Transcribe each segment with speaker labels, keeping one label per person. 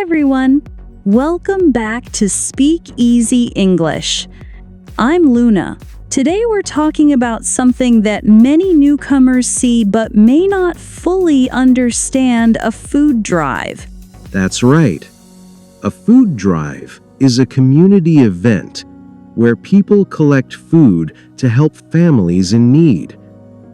Speaker 1: everyone! Welcome back to Speak Easy English. I'm Luna. Today we're talking about something that many newcomers see but may not fully understand: a food drive.
Speaker 2: That's right. A food drive is a community event where people collect food to help families in need.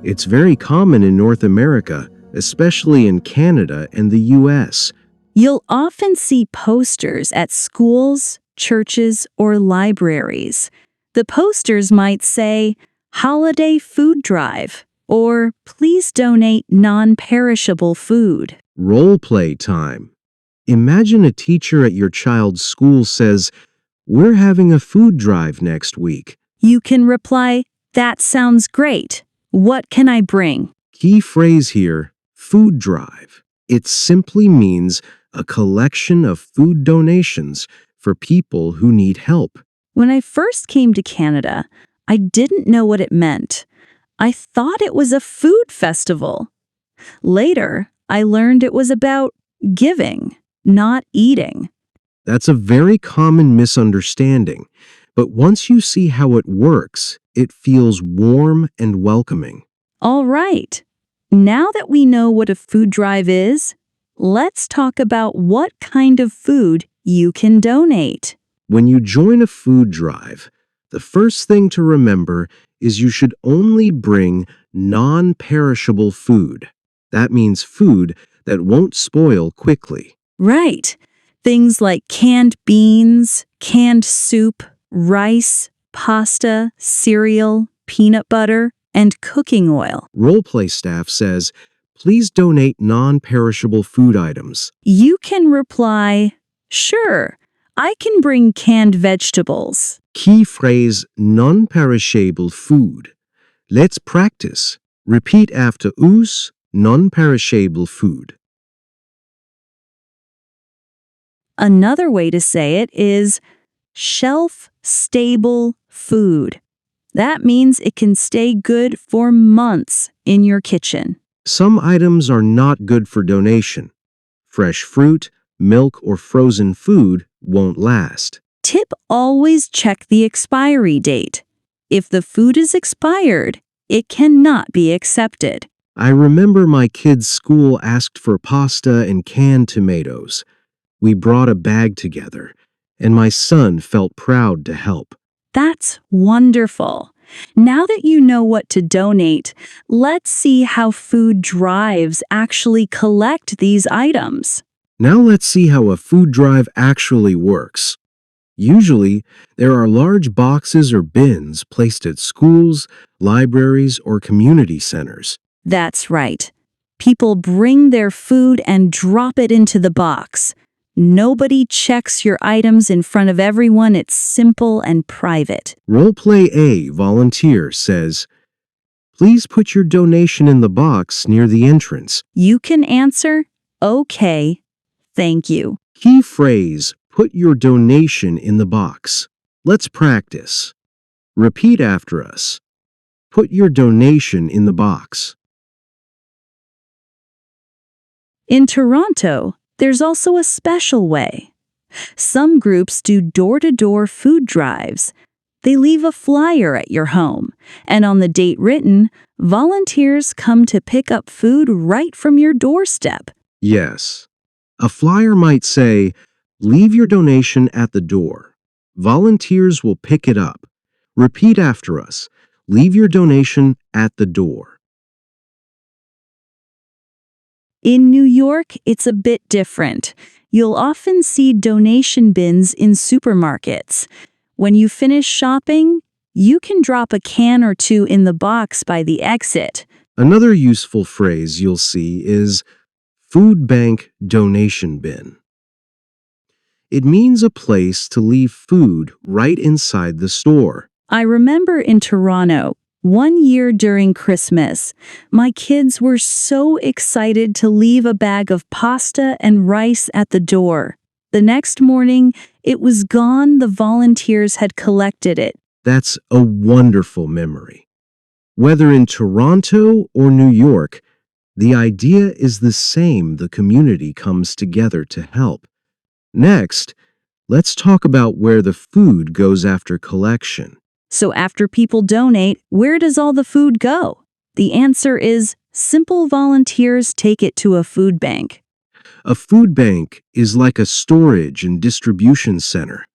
Speaker 2: It's very common in North America, especially in Canada and the US.
Speaker 1: You'll often see posters at schools, churches, or libraries. The posters might say, "Holiday Food Drive," or "Please donate non-perishable food."
Speaker 2: Role play time. Imagine a teacher at your child's school says, "We're having a food drive next week."
Speaker 1: You can reply, "That sounds great. What can I bring?"
Speaker 2: Key phrase here, food drive. It simply means a collection of food donations for people who need help.
Speaker 1: When I first came to Canada, I didn't know what it meant. I thought it was a food festival. Later, I learned it was about giving, not eating.
Speaker 2: That's a very common misunderstanding, but once you see how it works, it feels warm and welcoming.
Speaker 1: All right. Now that we know what a food drive is, let's talk about what kind of food you can donate.
Speaker 2: When you join a food drive, the first thing to remember is you should only bring non-perishable food. That means food that won't spoil quickly.
Speaker 1: Right. Things like canned beans, canned soup, rice, pasta, cereal, peanut butter, and cooking oil.
Speaker 2: Roleplay staff says, "Please donate non-perishable food items."
Speaker 1: You can reply, "Sure, I can bring canned vegetables."
Speaker 2: Key phrase, non-perishable food. Let's practice. Repeat after us, non-perishable food.
Speaker 1: Another way to say it is shelf-stable food. That means it can stay good for months in your kitchen.
Speaker 2: Some items are not good for donation. Fresh fruit, milk, or frozen food won't last.
Speaker 1: Tip: always check the expiry date. If the food is expired, it cannot be accepted.
Speaker 2: I remember my kids' school asked for pasta and canned tomatoes. We brought a bag together, and my son felt proud to help.
Speaker 1: That's wonderful. Now that you know what to donate, let's see how food drives actually collect these items.
Speaker 2: Now let's see how a food drive actually works. Usually, there are large boxes or bins placed at schools, libraries, or community centers.
Speaker 1: That's right. People bring their food and drop it into the box. Nobody checks your items in front of everyone. It's simple and private.
Speaker 2: Roleplay A volunteer says, "Please put your donation in the box near the entrance."
Speaker 1: You can answer, "Okay, thank you."
Speaker 2: Key phrase, put your donation in the box. Let's practice. Repeat after us. Put your donation in the box.
Speaker 1: In Toronto, there's also a special way. Some groups do door-to-door food drives. They leave a flyer at your home, and on the date written, volunteers come to pick up food right from your doorstep.
Speaker 2: Yes. A flyer might say, "Leave your donation at the door. Volunteers will pick it up." Repeat after us. Leave your donation at the door.
Speaker 1: In New York, it's a bit different. You'll often see donation bins in supermarkets. When you finish shopping, you can drop a can or two in the box by the exit.
Speaker 2: Another useful phrase you'll see is food bank donation bin. It means a place to leave food right inside the store.
Speaker 1: I remember in Toronto, one year during Christmas, my kids were so excited to leave a bag of pasta and rice at the door. The next morning, it was gone. The volunteers had collected it.
Speaker 2: That's a wonderful memory. Whether in Toronto or New York, the idea is the same. The community comes together to help. Next, let's talk about where the food goes after collection.
Speaker 1: So after people donate, where does all the food go? The answer is simple: volunteers take it to a food bank.
Speaker 2: A food bank is like a storage and distribution center.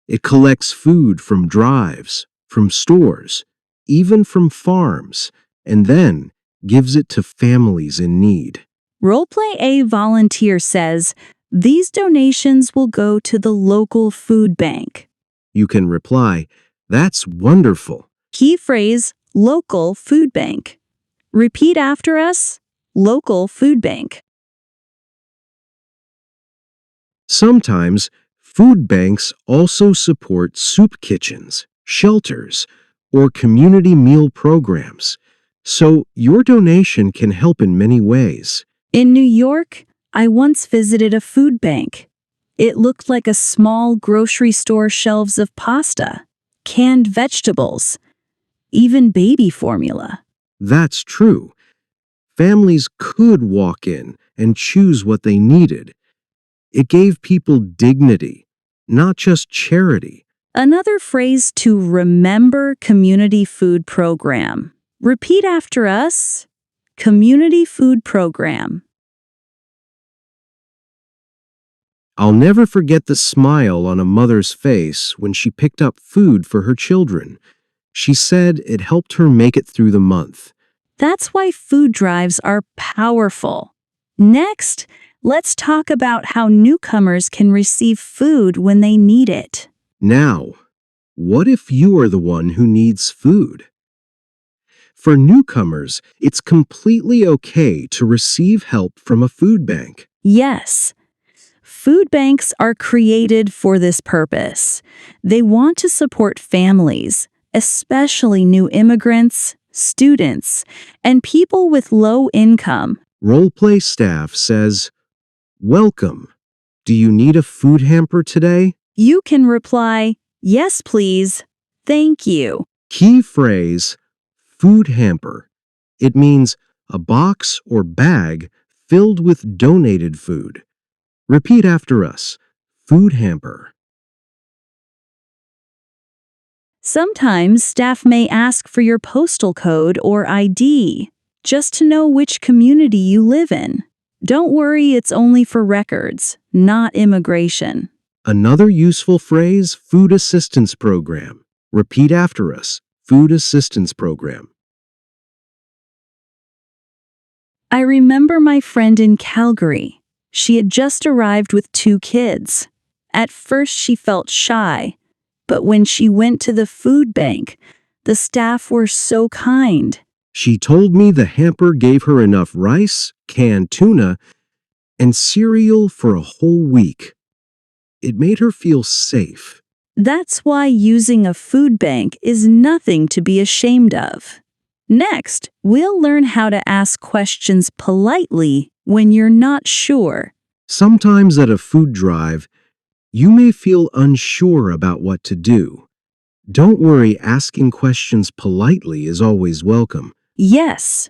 Speaker 2: It collects food from drives, from stores, even from farms, and then gives it to families in need.
Speaker 1: Roleplay A volunteer says, these donations will go to the local food bank.
Speaker 2: You can reply, "That's wonderful."
Speaker 1: Key phrase, local food bank. Repeat after us, local food bank.
Speaker 2: Sometimes, food banks also support soup kitchens, shelters, or community meal programs. So your donation can help in many ways.
Speaker 1: In New York, I once visited a food bank. It looked like a small grocery store shelves of pasta, canned vegetables, even baby formula.
Speaker 2: That's true. Families could walk in and choose what they needed. It gave people dignity, not just charity.
Speaker 1: Another phrase to remember: community food program. Repeat after us, community food program.
Speaker 2: I'll never forget the smile on a mother's face when she picked up food for her children. She said it helped her make it through the month.
Speaker 1: That's why food drives are powerful. Next, let's talk about how newcomers can receive food when they need it.
Speaker 2: Now, what if you are the one who needs food? For newcomers, it's completely okay to receive help from a food bank.
Speaker 1: Yes, food banks are created for this purpose. They want to support families, especially new immigrants, students, and people with low income.
Speaker 2: Roleplay staff says, "Welcome. Do you need a food hamper today?"
Speaker 1: You can reply, yes, please. Thank you.
Speaker 2: Key phrase, food hamper. It means a box or bag filled with donated food. Repeat after us, food hamper.
Speaker 1: Sometimes staff may ask for your postal code or ID, just to know which community you live in. Don't worry, it's only for records, not immigration.
Speaker 2: Another useful phrase, food assistance program. Repeat after us, food assistance program.
Speaker 1: I remember my friend in Calgary. She had just arrived with 2 kids. At first she felt shy, but when she went to the food bank, the staff were so kind.
Speaker 2: She told me the hamper gave her enough rice, canned tuna, and cereal for a whole week. It made her feel safe.
Speaker 1: That's why using a food bank is nothing to be ashamed of. Next, we'll learn how to ask questions politely when you're not sure.
Speaker 2: Sometimes at a food drive, you may feel unsure about what to do. Don't worry, asking questions politely is always welcome.
Speaker 1: Yes,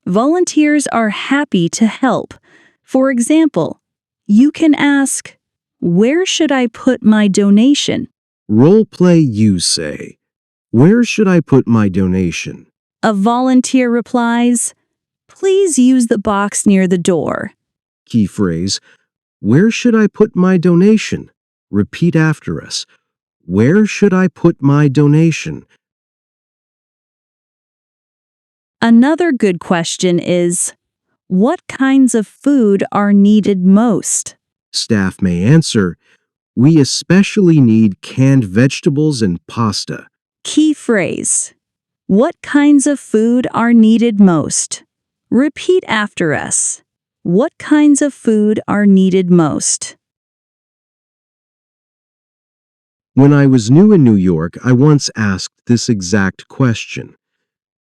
Speaker 1: volunteers are happy to help. For example, you can ask, where should I put my donation?
Speaker 2: Roleplay you say, "Where should I put my donation?"
Speaker 1: A volunteer replies, please use the box near the door.
Speaker 2: Key phrase, "Where should I put my donation?" Repeat after us. Where should I put my donation?
Speaker 1: Another good question is, what kinds of food are needed most?
Speaker 2: Staff may answer, "We especially need canned vegetables and pasta."
Speaker 1: Key phrase, what kinds of food are needed most? Repeat after us. What kinds of food are needed most?
Speaker 2: When I was new in New York, I once asked this exact question.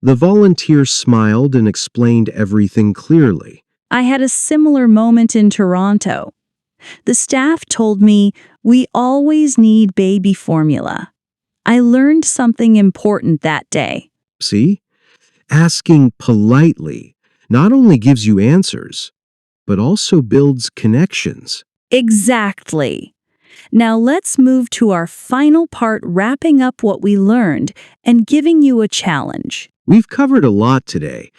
Speaker 2: The volunteer smiled and explained everything clearly.
Speaker 1: I had a similar moment in Toronto. The staff told me we always need baby formula. I learned something important that day.
Speaker 2: See? Asking politely not only gives you answers, but also builds connections.
Speaker 1: Exactly. Now let's move to our final part, wrapping up what we learned and giving you a challenge.
Speaker 2: We've covered a lot today.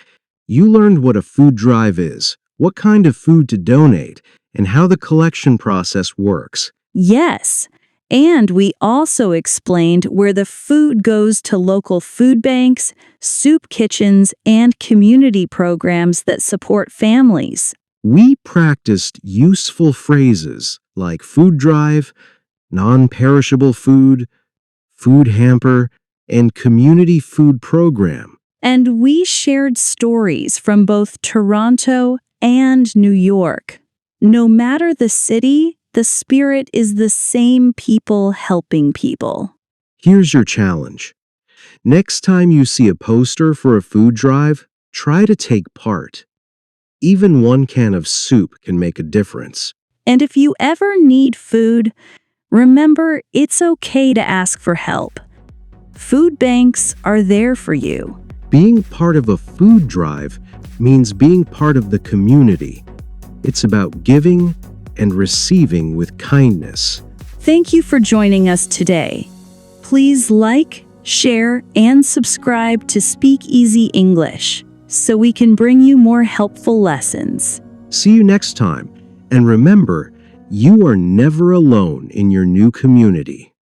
Speaker 2: You learned what a food drive is, what kind of food to donate, and how the collection process works.
Speaker 1: Yes, and we also explained where the food goes to local food banks, soup kitchens, and community programs that support families.
Speaker 2: We practiced useful phrases like food drive, non-perishable food, food hamper, and community food program.
Speaker 1: And we shared stories from both Toronto and New York. No matter the city, the spirit is the same: people helping people.
Speaker 2: Here's your challenge. Next time you see a poster for a food drive, try to take part. Even one can of soup can make a difference.
Speaker 1: And if you ever need food, remember it's okay to ask for help. Food banks are there for you.
Speaker 2: Being part of a food drive means being part of the community. It's about giving and receiving with kindness.
Speaker 1: Thank you for joining us today. Please like, share, and subscribe to Speak Easy English so we can bring you more helpful lessons.
Speaker 2: See you next time, and remember, you are never alone in your new community.